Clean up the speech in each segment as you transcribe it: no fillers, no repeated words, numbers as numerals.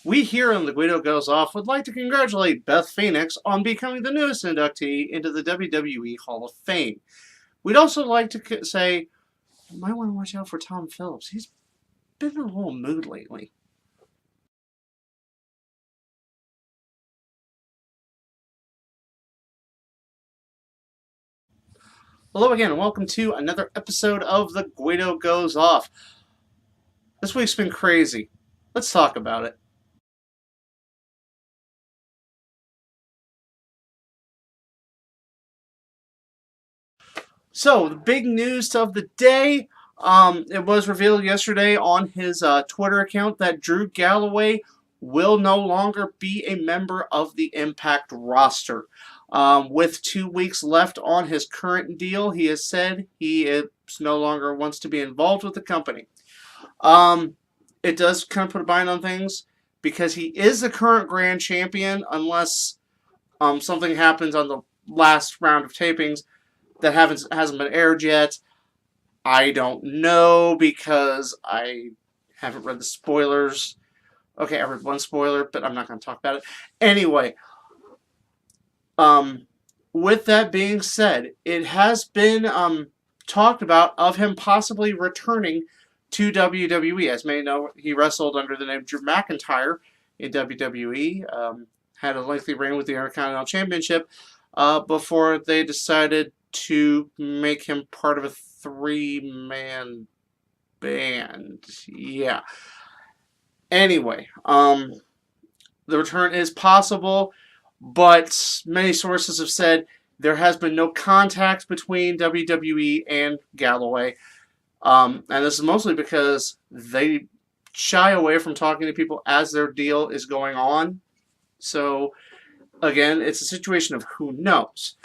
We here on the Guido Goes Off would like to congratulate Beth Phoenix on becoming the newest inductee into the WWE Hall of Fame. We'd also like to say, you might want to watch out for Tom Phillips. He's been in a little mood lately. Hello again, and welcome to another episode of the Guido Goes Off. This week's been crazy. Let's talk about it. So, the big news of the day, it was revealed yesterday on his Twitter account that Drew Galloway will no longer be a member of the Impact roster. With 2 weeks left on his current deal, he has said he is no longer wants to be involved with the company. It does kind of put a bind on things because he is the current Grand Champion unless something happens on the last round of tapings that hasn't been aired yet. I don't know because I haven't read the spoilers. Okay, I read one spoiler, but I'm not going to talk about it. Anyway, with that being said, it has been talked about of him possibly returning to WWE. As many know, he wrestled under the name Drew McIntyre in WWE. Had a lengthy reign with the Intercontinental Championship before they decided to make him part of a 3-man band. Yeah. Anyway, the return is possible, but many sources have said there has been no contact between WWE and Galloway. And this is mostly because they shy away from talking to people as their deal is going on. So, again, it's a situation of who knows.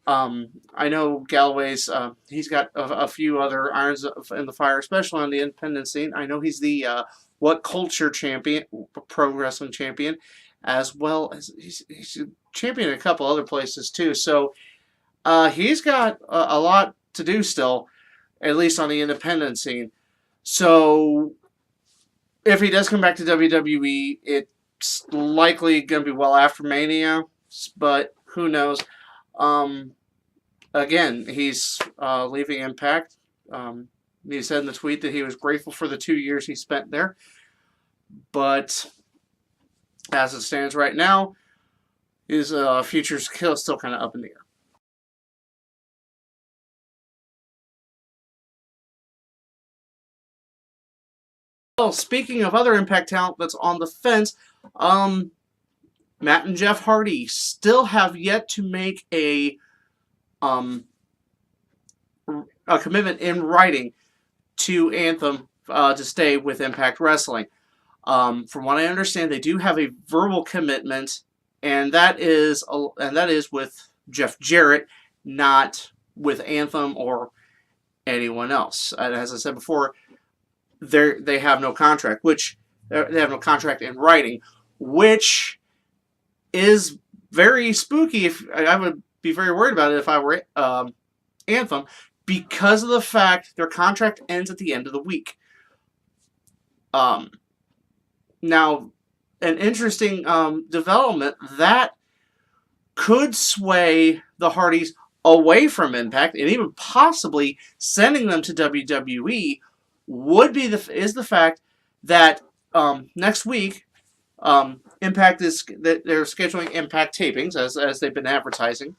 I know Galloway's, he's got a few other irons in the fire, especially on the independent scene. I know he's the What Culture champion, pro wrestling champion, as well as he's a champion in a couple other places too. So he's got a lot to do still, at least on the independent scene. So if he does come back to WWE, it's likely going to be well after Mania, but who knows. Again, he's leaving Impact. He said in the tweet that he was grateful for the 2 years he spent there. But as it stands right now, his future's still kind of up in the air. Well, speaking of other Impact talent that's on the fence, Matt and Jeff Hardy still have yet to make a commitment in writing to Anthem to stay with Impact Wrestling. From what I understand, they do have a verbal commitment, and that is with Jeff Jarrett, not with Anthem or anyone else. And as I said before, they have no contract, they have no contract in writing, which is very spooky. If I would be very worried about it if I were Anthem, because of the fact their contract ends at the end of the week. Now, an interesting development that could sway the Hardys away from Impact and even possibly sending them to WWE is the fact that next week Impact is that they're scheduling Impact tapings as they've been advertising,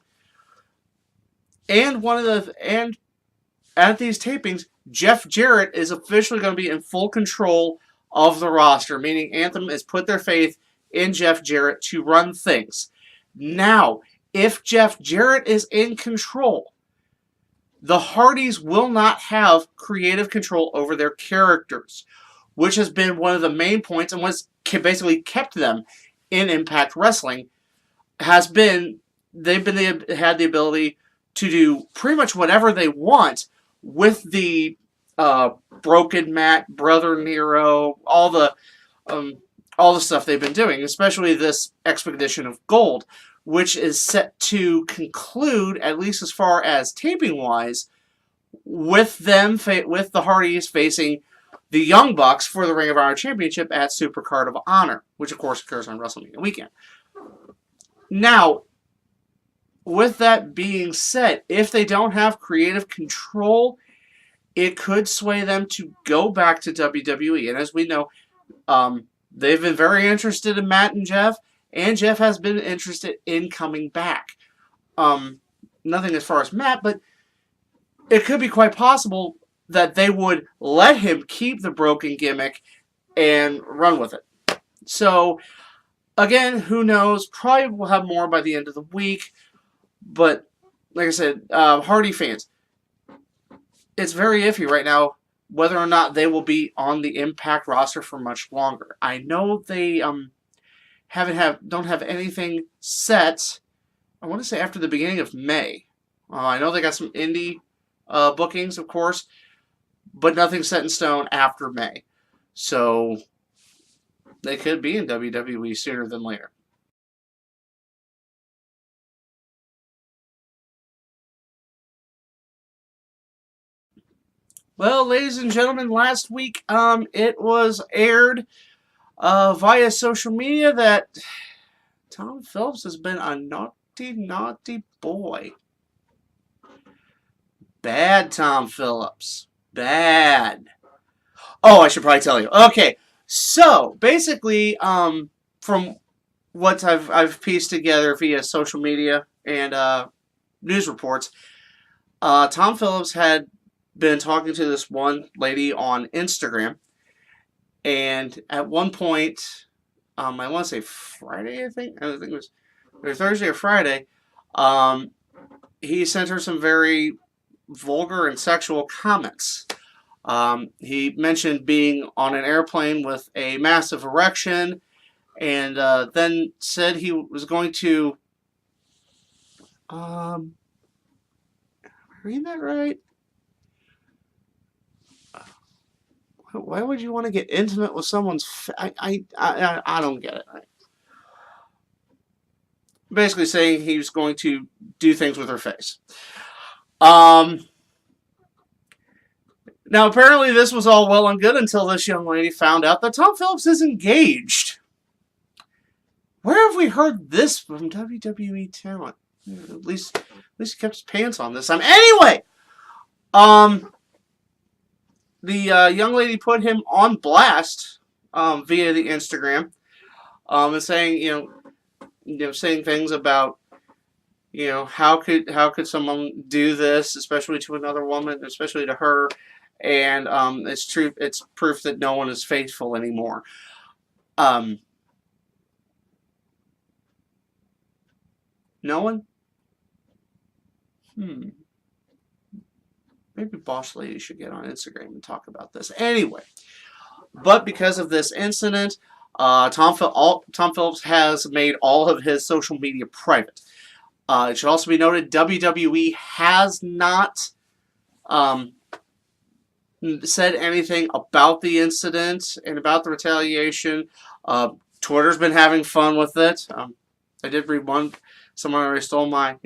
and at these tapings, Jeff Jarrett is officially going to be in full control of the roster, meaning Anthem has put their faith in Jeff Jarrett to run things. Now, if Jeff Jarrett is in control, the Hardys will not have creative control over their characters, which has been one of the main points and what's basically kept them in Impact Wrestling. Had the ability to do pretty much whatever they want with the Broken Matt, Brother Nero, all the stuff they've been doing, especially this Expedition of Gold, which is set to conclude, at least as far as taping wise, with the Hardys facing the Young Bucks for the Ring of Honor Championship at Supercard of Honor, which of course occurs on WrestleMania weekend. Now, with that being said, if they don't have creative control, it could sway them to go back to WWE. And as we know, they've been very interested in Matt and Jeff has been interested in coming back. Nothing as far as Matt, but it could be quite possible that they would let him keep the broken gimmick and run with it. So, again, who knows? Probably we'll have more by the end of the week. But, like I said, Hardy fans, it's very iffy right now whether or not they will be on the Impact roster for much longer. I know they don't have anything set, I want to say after the beginning of May. I know they got some indie bookings, of course, but nothing set in stone after May. So they could be in WWE sooner than later. Well, ladies and gentlemen, last week it was aired via social media that Tom Phillips has been a naughty, naughty boy. Bad Tom Phillips. Bad. Oh, I should probably tell you. Okay, so basically, from what I've pieced together via social media and news reports, Tom Phillips had been talking to this one lady on Instagram, and at one point, I want to say Friday, I think it was either Thursday or Friday, he sent her some very vulgar and sexual comments. He mentioned being on an airplane with a massive erection, and then said he was going to, am I reading that right? Why would you want to get intimate with someone's I don't get it. Basically saying he was going to do things with her face. Now, apparently this was all well and good until this young lady found out that Tom Phillips is engaged. Where have we heard this from WWE talent? At least he kept his pants on this time. Anyway, the young lady put him on blast via the Instagram, and saying, saying things about, how could someone do this, especially to another woman, especially to her, and it's true. It's proof that no one is faithful anymore. No one. Maybe Boss Lady should get on Instagram and talk about this. Anyway, but because of this incident, Tom Phillips has made all of his social media private. It should also be noted WWE has not said anything about the incident and about the retaliation. Twitter's been having fun with it. I did read one. Someone already stole my,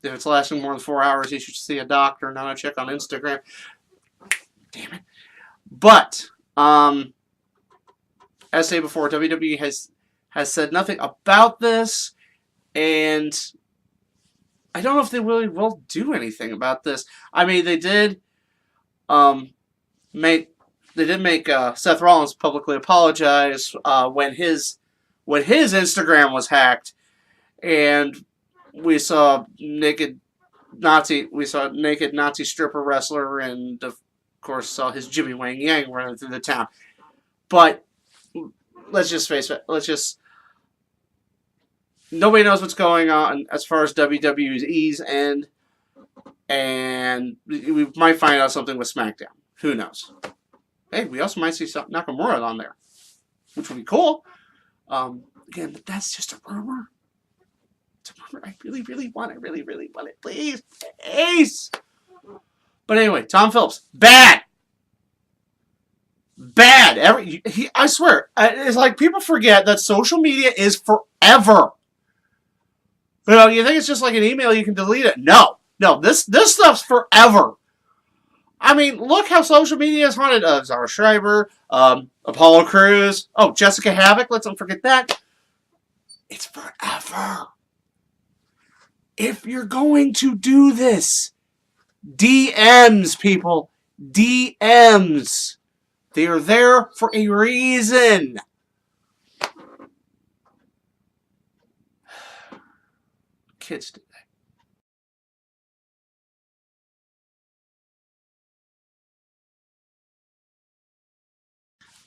if it's lasting more than 4 hours, you should see a doctor. Now I check on Instagram. Damn it. But, as I say before, WWE has said nothing about this, and I don't know if they really will do anything about this. I mean, they did make Seth Rollins publicly apologize when his Instagram was hacked, and we saw naked Nazi stripper wrestler, and of course saw his Jimmy Wang Yang running through the town. But let's just face it. Nobody knows what's going on as far as WWE's end, and we might find out something with SmackDown. Who knows? Hey, we also might see Nakamura on there, which would be cool. Again, but that's just a rumor. It's a rumor. I really, really want it. Please. Please. But anyway, Tom Phillips. Bad. I swear. It's like people forget that social media is forever. You think it's just like an email, you can delete it. No. This stuff's forever. I mean, look how social media is haunted. Zara Schreiber, Apollo Crews, oh, Jessica Havoc, let's not forget that. It's forever. If you're going to do this, DMs, people. DMs. They are there for a reason. Kids today.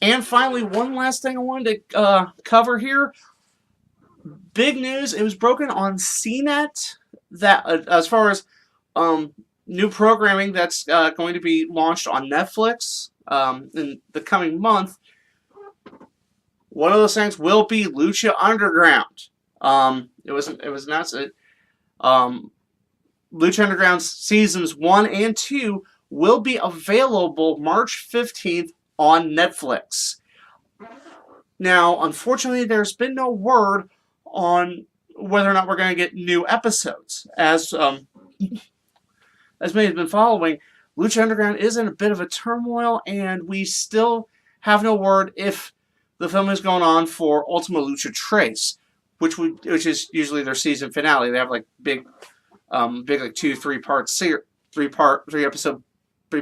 And finally, one last thing I wanted to cover here. Big news. It was broken on CNET that as far as new programming that's going to be launched on Netflix in the coming month. One of those things will be Lucha Underground. It was announced that Lucha Underground seasons 1 and 2 will be available March 15th on Netflix. Now, unfortunately, there's been no word on whether or not we're going to get new episodes. As many have been following, Lucha Underground is in a bit of a turmoil, and we still have no word if the film is going on for Ultima Lucha Trace, which is usually their season finale. They have like big like 2-3 part three episode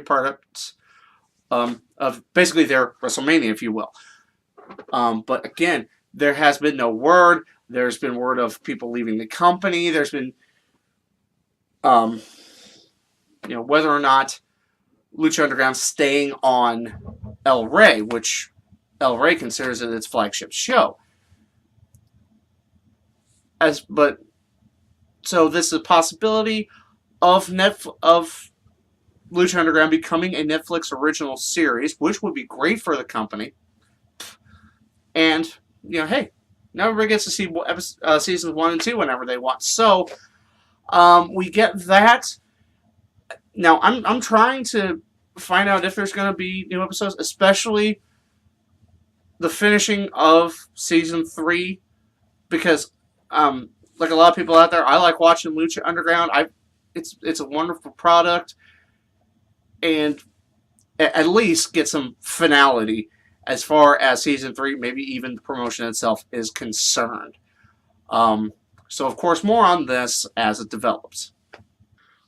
parts of basically their WrestleMania, if you will. But again, there has been no word. There's been word of people leaving the company. There's been whether or not Lucha Underground staying on El Rey, which El Rey considers it its flagship show. So this is a possibility of Lucha Underground becoming a Netflix original series, which would be great for the company. And hey, now everybody gets to see seasons 1 and 2 whenever they want. So we get that. Now I'm trying to find out if there's going to be new episodes, especially the finishing of season 3, because like a lot of people out there, I like watching Lucha Underground. It's a wonderful product, and at least get some finality as far as season 3, maybe even the promotion itself is concerned. So of course, more on this as it develops.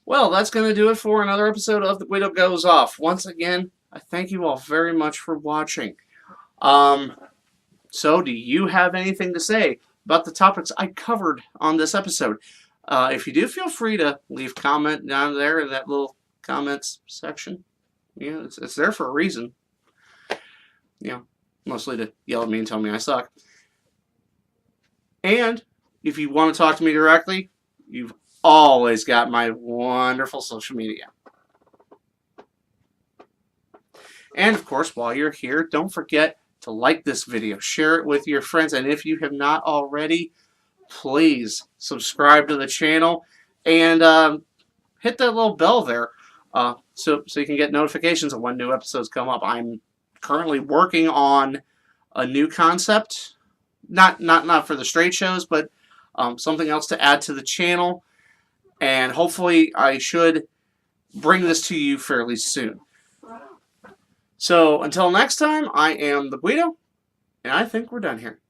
Well, that's going to do it for another episode of The Guido Goes Off. Once again, I thank you all very much for watching. So do you have anything to say about the topics I covered on this episode? If you do, feel free to leave a comment down there in that little comments section. It's there for a reason. Mostly to yell at me and tell me I suck. And if you want to talk to me directly, you've always got my wonderful social media. And of course, while you're here, don't forget to like this video, share it with your friends, and if you have not already, please subscribe to the channel and hit that little bell there so you can get notifications of when new episodes come up. I'm currently working on a new concept, not for the straight shows, but something else to add to the channel, and hopefully I should bring this to you fairly soon. So until next time, I am the Guido, and I think we're done here.